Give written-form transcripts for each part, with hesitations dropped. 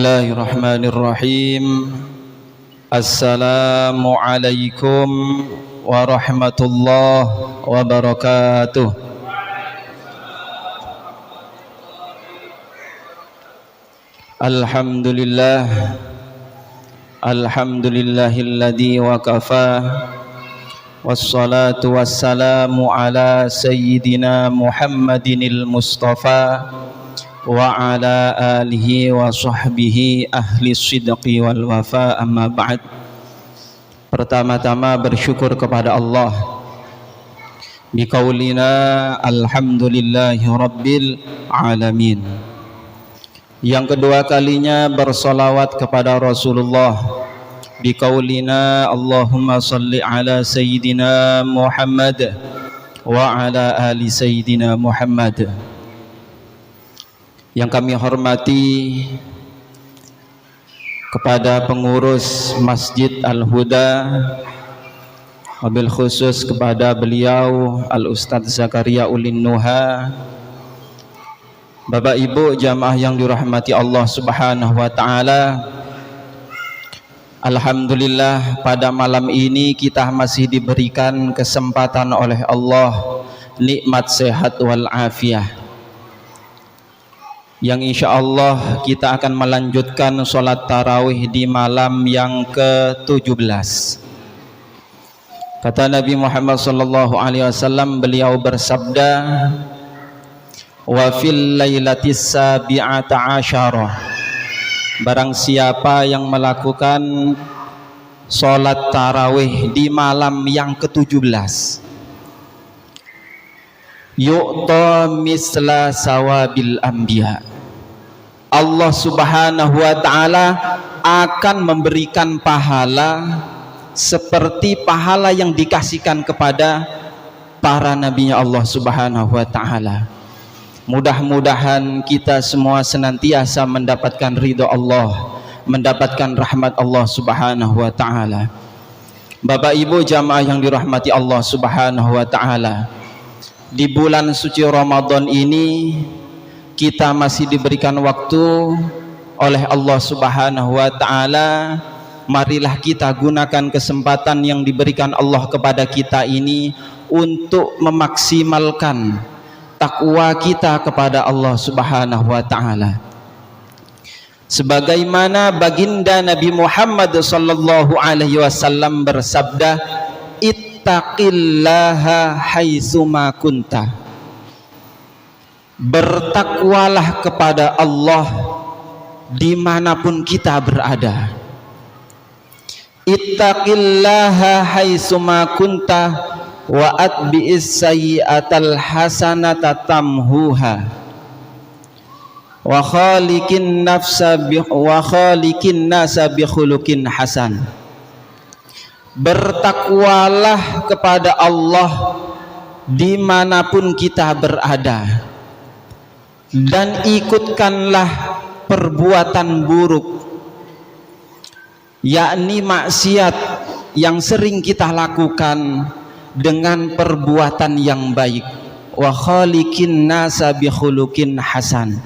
Bismillahirrahmanirrahim. Assalamualaikum warahmatullahi wabarakatuh. Alhamdulillah, alhamdulillahilladzi wakafa, wassalatu wassalamu ala sayyidina Muhammadinil Mustafa wa ala alihi wa sahbihi ahli sidqi wal wafa, amma ba'd. Pertama-tama bersyukur kepada Allah biqaulina alhamdulillahi rabbil alamin. Yang kedua kalinya bersolawat kepada Rasulullah biqaulina Allahumma salli ala sayyidina Muhammad wa ala ali sayyidina Muhammad. Yang kami hormati kepada pengurus Masjid Al-Huda, wabil khusus kepada beliau Al-Ustadz Zakaria Ulin Nuha, Bapak Ibu jamaah yang dirahmati Allah Subhanahu wa Ta'ala. Alhamdulillah, pada malam ini kita masih diberikan kesempatan oleh Allah nikmat sehat wal afiah, yang insya Allah kita akan melanjutkan sholat tarawih di malam yang ke-17. Kata Nabi Muhammad SAW, beliau bersabda, wa fil lailatis sabi'ata asyarah, barang siapa yang melakukan sholat tarawih di malam yang ke-17, yu'ta misla sawabil anbiya, Allah Subhanahu wa Ta'ala akan memberikan pahala seperti pahala yang dikasihkan kepada para nabinya Allah Subhanahu wa Ta'ala. Mudah-mudahan kita semua senantiasa mendapatkan ridho Allah, mendapatkan rahmat Allah Subhanahu wa Ta'ala. Bapak Ibu jamaah yang dirahmati Allah Subhanahu wa Ta'ala, di bulan suci Ramadan ini kita masih diberikan waktu oleh Allah Subhanahu wa Ta'ala. Marilah kita gunakan kesempatan yang diberikan Allah kepada kita ini untuk memaksimalkan takwa kita kepada Allah Subhanahu wa Ta'ala. Sebagaimana baginda Nabi Muhammad sallallahu alaihi wasallam bersabda, ittaqillaha haitsuma kunta, bertakwalah kepada Allah dimanapun kita berada. Ittaqillaha haitsuma kunta wa atbi'is sayyi'atal hasanata tamhuha wa khaliqin nasa bi khuluqin hasan. Bertakwalah kepada Allah dimanapun kita berada, dan ikutkanlah perbuatan buruk, yakni maksiat yang sering kita lakukan, dengan perbuatan yang baik. Wa khaliqin nasa bi khuluqin hasan,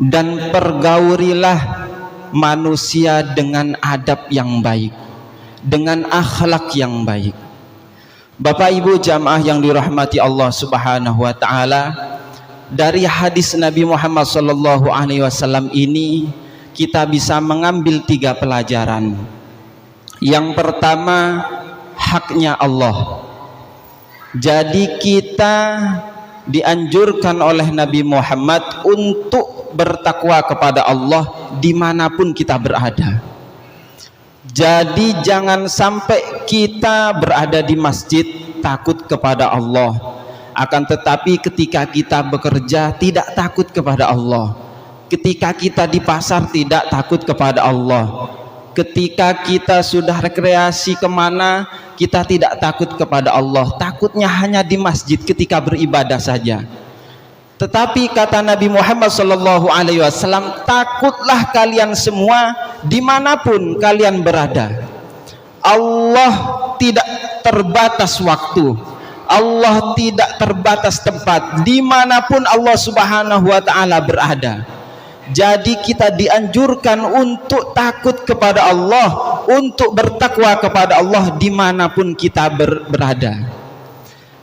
dan pergaulilah manusia dengan adab yang baik, dengan akhlak yang baik. Bapak Ibu jamaah yang dirahmati Allah Subhanahu wa Ta'ala, dari hadis Nabi Muhammad SAW ini kita bisa mengambil 3 pelajaran. Yang pertama, haknya Allah. Jadi kita dianjurkan oleh Nabi Muhammad untuk bertakwa kepada Allah dimanapun kita berada. Jadi jangan sampai kita berada di masjid takut kepada Allah, akan tetapi ketika kita bekerja tidak takut kepada Allah, ketika kita di pasar tidak takut kepada Allah, ketika kita sudah rekreasi kemana kita tidak takut kepada Allah, takutnya hanya di masjid ketika beribadah saja. Tetapi kata Nabi Muhammad SAW, takutlah kalian semua dimanapun kalian berada. Allah tidak terbatas waktu, Allah tidak terbatas tempat, dimanapun Allah Subhanahu wa Ta'ala berada. Jadi kita dianjurkan untuk takut kepada Allah, untuk bertakwa kepada Allah dimanapun kita berada.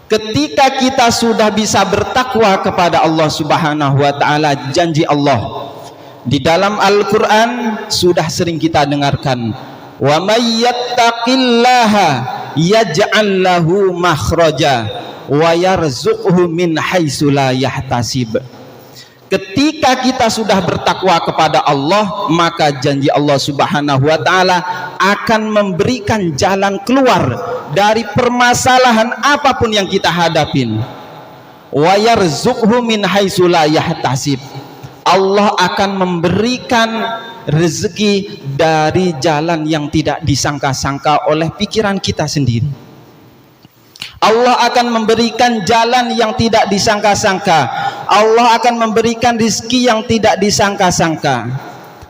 Ketika kita sudah bisa bertakwa kepada Allah Subhanahu wa ta'ala, janji Allah di dalam Al-Quran sudah sering kita dengarkan, wa may yattaqillaha yaj'al lahu makhraja wa yarzuqhu min haitsu la yahtasib. Ketika kita sudah bertakwa kepada Allah, maka janji Allah Subhanahu wa ta'ala akan memberikan jalan keluar dari permasalahan apapun yang kita hadapin. Wa yarzuqhu min haitsu la yahtasib. Allah akan memberikan rezeki dari jalan yang tidak disangka-sangka oleh pikiran kita sendiri. Allah akan memberikan jalan yang tidak disangka-sangka. Allah akan memberikan rezeki yang tidak disangka-sangka.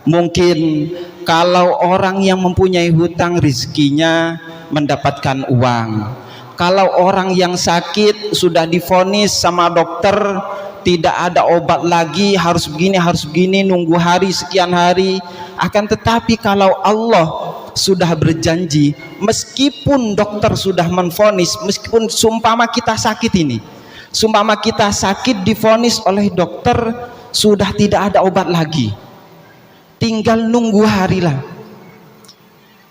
Mungkin kalau orang yang mempunyai hutang rezekinya mendapatkan uang. Kalau orang yang sakit sudah divonis sama dokter tidak ada obat lagi, harus begini, nunggu hari sekian hari. Akan tetapi kalau Allah sudah berjanji, meskipun dokter sudah menvonis, meskipun sumpama kita sakit ini, sumpama kita sakit divonis oleh dokter sudah tidak ada obat lagi, tinggal nunggu hari lah.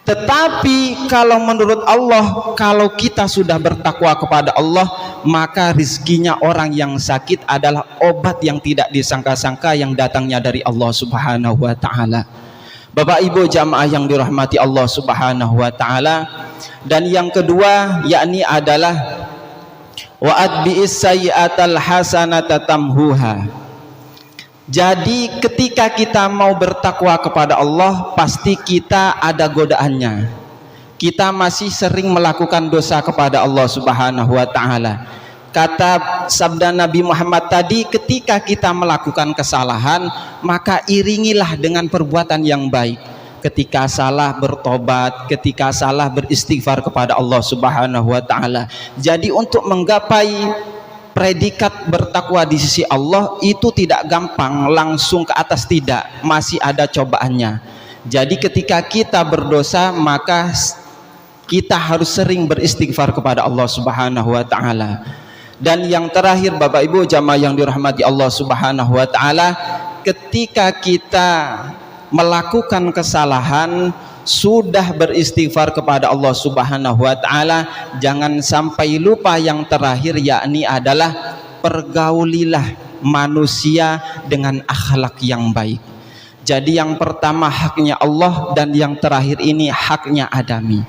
Tetapi kalau menurut Allah, kalau kita sudah bertakwa kepada Allah, maka rizkinya orang yang sakit adalah obat yang tidak disangka-sangka yang datangnya dari Allah Subhanahu wa ta'ala. Bapak Ibu jamaah yang dirahmati Allah Subhanahu wa ta'ala. Dan yang kedua yakni adalah wa atbi'is sayyi'atal hasanata tamhuha. Jadi ketika kita mau bertakwa kepada Allah, pasti kita ada godaannya. Kita masih sering melakukan dosa kepada Allah Subhanahu wa ta'ala. Kata sabda Nabi Muhammad tadi, ketika kita melakukan kesalahan, maka iringilah dengan perbuatan yang baik. Ketika salah bertobat, ketika salah beristighfar kepada Allah Subhanahu wa ta'ala. Jadi untuk menggapai predikat bertakwa di sisi Allah itu tidak gampang langsung ke atas, tidak, masih ada cobaannya. Jadi ketika kita berdosa, maka kita harus sering beristighfar kepada Allah Subhanahu wa ta'ala. Dan yang terakhir Bapak Ibu jamaah yang dirahmati Allah Subhanahu wa ta'ala, ketika kita melakukan kesalahan sudah beristighfar kepada Allah Subhanahu wa ta'ala, jangan sampai lupa yang terakhir yakni adalah pergaulilah manusia dengan akhlak yang baik. Jadi yang pertama haknya Allah, dan yang terakhir ini haknya adami.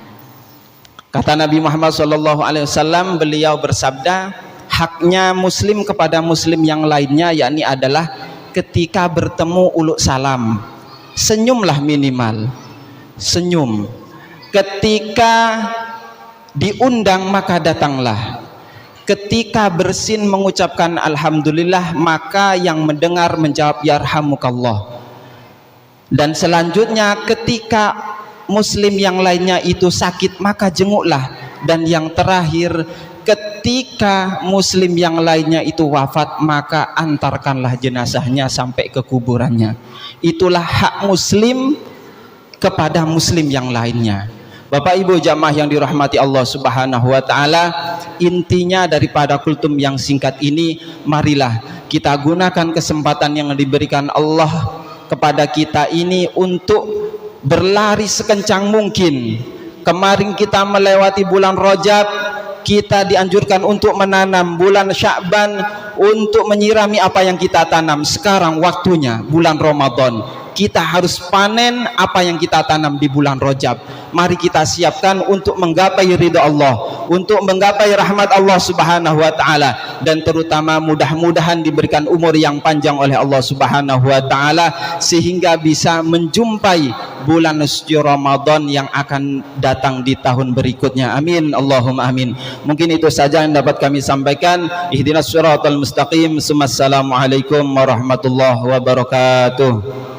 Kata Nabi Muhammad SAW, beliau bersabda, haknya muslim kepada muslim yang lainnya yakni adalah ketika bertemu uluk salam, senyumlah minimal, senyum. Ketika diundang maka datanglah. Ketika bersin mengucapkan alhamdulillah, maka yang mendengar menjawab yarhamukallah. Dan selanjutnya ketika muslim yang lainnya itu sakit maka jenguklah. Dan yang terakhir, ketika muslim yang lainnya itu wafat maka antarkanlah jenazahnya sampai ke kuburannya. Itulah hak muslim kepada muslim yang lainnya. Bapak Ibu jamaah yang dirahmati Allah Subhanahu wa ta'ala, intinya daripada kultum yang singkat ini, marilah kita gunakan kesempatan yang diberikan Allah kepada kita ini untuk berlari sekencang mungkin. Kemarin kita melewati bulan Rajab, kita dianjurkan untuk menanam. Bulan Sya'ban untuk menyirami apa yang kita tanam. Sekarang waktunya bulan Ramadan, kita harus panen apa yang kita tanam di bulan Rajab. Mari kita siapkan untuk menggapai ridha Allah, untuk menggapai rahmat Allah Subhanahu wa ta'ala, dan terutama mudah-mudahan diberikan umur yang panjang oleh Allah Subhanahu wa ta'ala sehingga bisa menjumpai bulan suci Ramadan yang akan datang di tahun berikutnya. Amin Allahumma amin. Mungkin itu saja yang dapat kami sampaikan. Ihdinas siratal mustaqim. Assalamualaikum warahmatullahi wabarakatuh.